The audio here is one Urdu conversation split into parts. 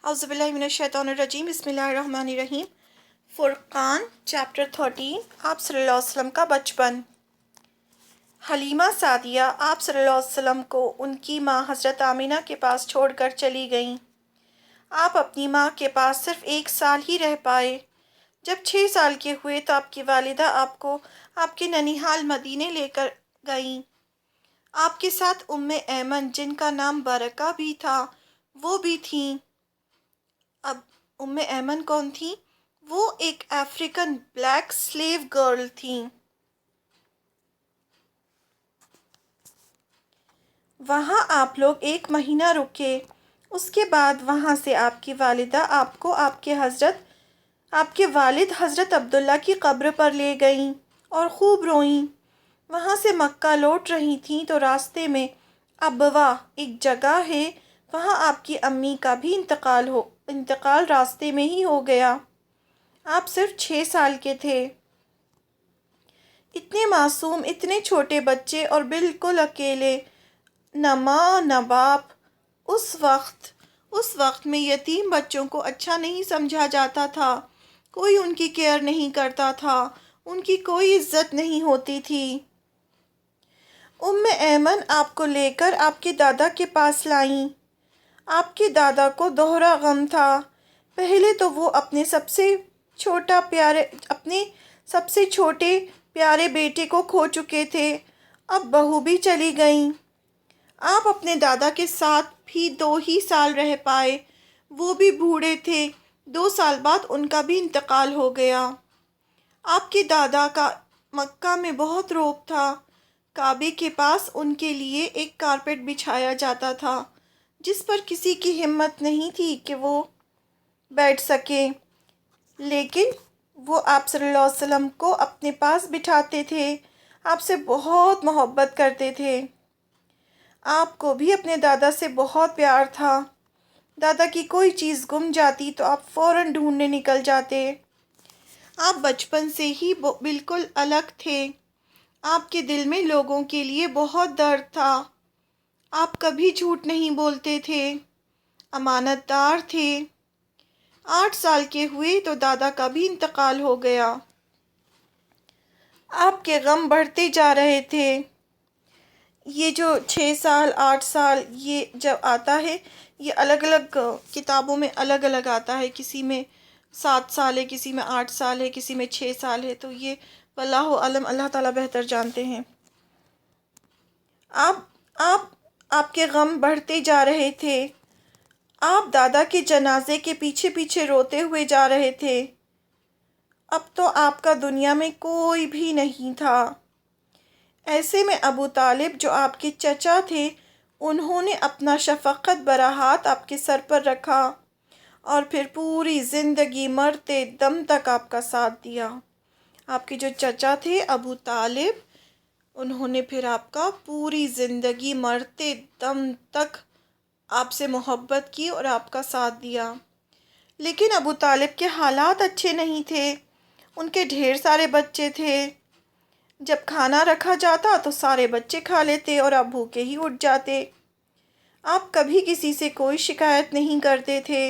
اعوذ باللہ من الشیطان الرجیم بسم اللہ الرحمن الرحیم۔ فرقان چیپٹر 13 آپ صلی اللہ علیہ وسلم کا بچپن۔ حلیمہ سعدیہ آپ صلی اللہ علیہ وسلم کو ان کی ماں حضرت آمینہ کے پاس چھوڑ کر چلی گئیں۔ آپ اپنی ماں کے پاس صرف 1 سال ہی رہ پائے۔ جب 6 سال کے ہوئے تو آپ کی والدہ آپ کو آپ کے ننیحال مدینے لے کر گئیں۔ آپ کے ساتھ ایمن جن کا نام برکہ بھی تھا وہ بھی تھیں۔ اب ایمن کون تھیں؟ وہ ایک افریقن بلیک سلیو گرل تھیں۔ وہاں آپ لوگ 1 مہینہ رکے۔ اس کے بعد وہاں سے آپ کی والدہ آپ کو آپ کے والد حضرت عبداللہ کی قبر پر لے گئیں اور خوب روئیں۔ وہاں سے مکہ لوٹ رہی تھیں تو راستے میں ابوا ایک جگہ ہے، وہاں آپ کی امی کا بھی انتقال راستے میں ہی ہو گیا۔ آپ صرف 6 سال کے تھے۔ اتنے معصوم، اتنے چھوٹے بچے اور بالکل اکیلے، نہ ماں نہ باپ۔ اس وقت میں یتیم بچوں کو اچھا نہیں سمجھا جاتا تھا، کوئی ان کی کیئر نہیں کرتا تھا، ان کی کوئی عزت نہیں ہوتی تھی۔ ایمن آپ کو لے کر آپ کے دادا کے پاس لائیں۔ آپ کے دادا کو دوہرا غم تھا۔ پہلے تو وہ اپنے سب سے چھوٹے پیارے بیٹے کو کھو چکے تھے، اب بہو بھی چلی گئیں۔ آپ اپنے دادا کے ساتھ بھی 2 ہی سال رہ پائے، وہ بھی بوڑھے تھے۔ 2 سال بعد ان کا بھی انتقال ہو گیا۔ آپ کے دادا کا مکہ میں بہت روب تھا۔ کعبے کے پاس ان کے لیے ایک کارپیٹ بچھایا جاتا تھا جس پر کسی کی ہمت نہیں تھی کہ وہ بیٹھ سکے، لیکن وہ آپ صلی اللہ علیہ وسلم کو اپنے پاس بٹھاتے تھے، آپ سے بہت محبت کرتے تھے۔ آپ کو بھی اپنے دادا سے بہت پیار تھا۔ دادا کی کوئی چیز گم جاتی تو آپ فوراً ڈھونڈنے نکل جاتے۔ آپ بچپن سے ہی بالکل الگ تھے۔ آپ کے دل میں لوگوں کے لیے بہت درد تھا۔ آپ کبھی جھوٹ نہیں بولتے تھے، امانت دار تھے۔ 8 سال کے ہوئے تو دادا کا بھی انتقال ہو گیا۔ آپ کے غم بڑھتے جا رہے تھے۔ یہ جو 6 سال 8 سال یہ جب آتا ہے، یہ الگ الگ کتابوں میں الگ الگ آتا ہے، کسی میں 7 سال ہے، کسی میں 8 سال ہے، کسی میں 6 سال ہے، تو یہ واللہ علم، اللہ تعالیٰ بہتر جانتے ہیں۔ آپ کے غم بڑھتے جا رہے تھے۔ آپ دادا کے جنازے کے پیچھے پیچھے روتے ہوئے جا رہے تھے۔ اب تو آپ کا دنیا میں کوئی بھی نہیں تھا۔ ایسے میں ابو طالب جو آپ کے چچا تھے، انہوں نے اپنا شفقت بھرا ہاتھ آپ کے سر پر رکھا اور پھر پوری زندگی مرتے دم تک آپ کا ساتھ دیا۔ آپ کے جو چچا تھے ابو طالب، انہوں نے پھر آپ کا پوری زندگی مرتے دم تک آپ سے محبت کی اور آپ کا ساتھ دیا۔ لیکن ابو طالب کے حالات اچھے نہیں تھے، ان کے ڈھیر سارے بچے تھے۔ جب کھانا رکھا جاتا تو سارے بچے کھا لیتے اور آپ بھوکے ہی اٹھ جاتے۔ آپ کبھی کسی سے کوئی شکایت نہیں کرتے تھے۔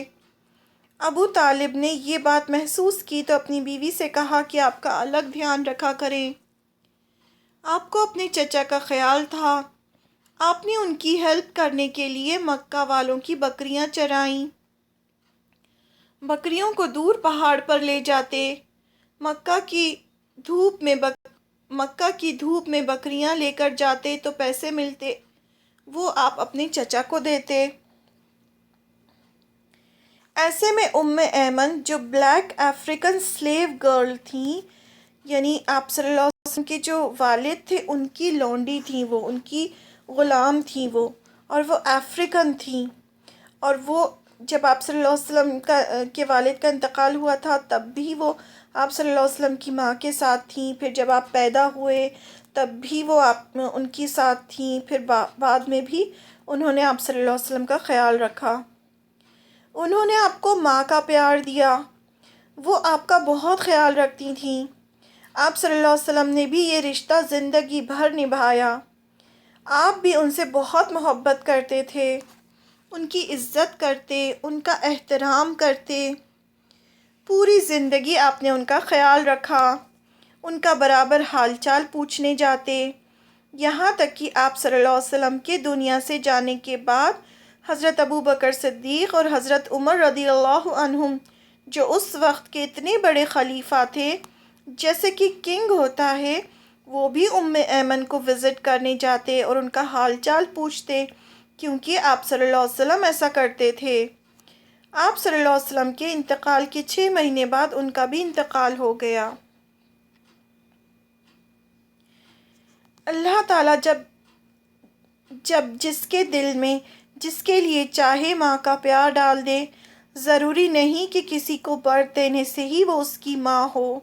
ابو طالب نے یہ بات محسوس کی تو اپنی بیوی سے کہا کہ آپ کا الگ دھیان رکھا کریں۔ آپ کو اپنے چچا کا خیال تھا۔ آپ نے ان کی ہیلپ کرنے کے لیے مکہ والوں کی بکریاں چرائیں۔ بکریوں کو دور پہاڑ پر لے جاتے، مکہ کی دھوپ میں بکریاں لے کر جاتے تو پیسے ملتے، وہ آپ اپنے چچا کو دیتے۔ ایسے میں ایمن جو بلیک افریقن سلیو گرل تھیں، یعنی آپ صلی اللہ علیہ وسلم کے جو والد تھے ان کی لونڈی تھیں، وہ ان کی غلام تھیں، اور وہ افریقن تھیں، اور وہ جب آپ صلی اللہ علیہ وسلم کے والد کا انتقال ہوا تھا تب بھی وہ آپ صلی اللہ علیہ وسلم کی ماں کے ساتھ تھیں، پھر جب آپ پیدا ہوئے تب بھی وہ ان کی ساتھ تھیں، پھر بعد میں بھی انہوں نے آپ صلی اللہ علیہ وسلم کا خیال رکھا۔ انہوں نے آپ کو ماں کا پیار دیا، وہ آپ کا بہت خیال رکھتی تھیں۔ آپ صلی اللہ علیہ وسلم نے بھی یہ رشتہ زندگی بھر نبھایا۔ آپ بھی ان سے بہت محبت کرتے تھے۔ ان کی عزت کرتے، ان کا احترام کرتے، پوری زندگی آپ نے ان کا خیال رکھا، ان کا برابر حال چال پوچھنے جاتے، یہاں تک کہ آپ صلی اللہ علیہ وسلم کے دنیا سے جانے کے بعد حضرت ابو بکر صدیق اور حضرت عمر رضی اللہ عنہم، جو اس وقت کے اتنے بڑے خلیفہ تھے، جیسے کہ کنگ ہوتا ہے، وہ بھی ایمن کو وزٹ کرنے جاتے اور ان کا حال چال پوچھتے، کیونکہ آپ صلی اللہ علیہ وسلم ایسا کرتے تھے۔ آپ صلی اللہ علیہ وسلم کے انتقال کے 6 مہینے بعد ان کا بھی انتقال ہو گیا۔ اللہ تعالیٰ جب جس کے دل میں جس کے لیے چاہے ماں کا پیار ڈال دے، ضروری نہیں کہ کسی کو برتھ دینے سے ہی وہ اس کی ماں ہو۔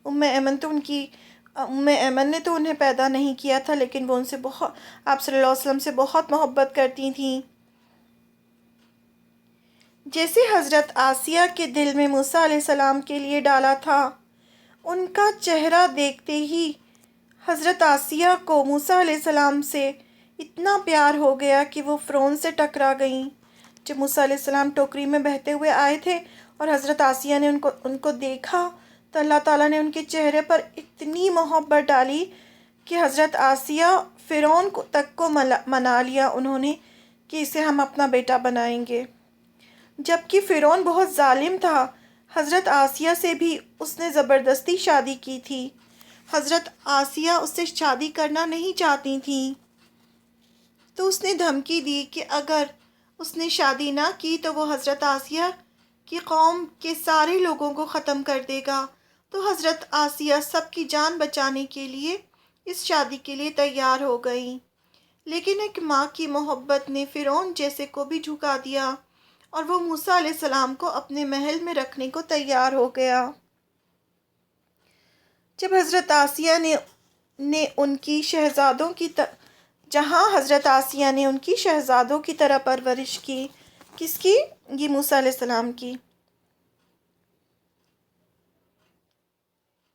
ام ایمن نے تو انہیں پیدا نہیں کیا تھا، لیکن وہ ان سے آپ صلی اللہ علیہ وسلم سے بہت محبت کرتی تھیں۔ جیسے حضرت آسیہ کے دل میں موسیٰ علیہ السلام کے لیے ڈالا تھا، ان کا چہرہ دیکھتے ہی حضرت آسیہ کو موسیٰ علیہ السلام سے اتنا پیار ہو گیا کہ وہ فرعون سے ٹکرا گئیں۔ جب موسیٰ علیہ السلام ٹوکری میں بہتے ہوئے آئے تھے اور حضرت آسیہ نے ان کو دیکھا، تو اللہ تعالیٰ نے ان کے چہرے پر اتنی محبت ڈالی کہ حضرت آسیہ فرعون تک کو منا لیا انہوں نے کہ اسے ہم اپنا بیٹا بنائیں گے۔ جبکہ فرعون بہت ظالم تھا، حضرت آسیہ سے بھی اس نے زبردستی شادی کی تھی۔ حضرت آسیہ اس سے شادی کرنا نہیں چاہتی تھیں، تو اس نے دھمکی دی کہ اگر اس نے شادی نہ کی تو وہ حضرت آسیہ کی قوم کے سارے لوگوں کو ختم کر دے گا۔ تو حضرت آسیہ سب کی جان بچانے کے لیے اس شادی کے لیے تیار ہو گئیں، لیکن ایک ماں کی محبت نے فرعون جیسے کو بھی جھکا دیا اور وہ موسیٰ علیہ السلام کو اپنے محل میں رکھنے کو تیار ہو گیا۔ جب حضرت آسیہ نے ان کی شہزادوں کی جہاں حضرت آسیہ نے ان کی شہزادوں کی طرح پرورش کی، کس کی؟ یہ موسیٰ علیہ السلام کی،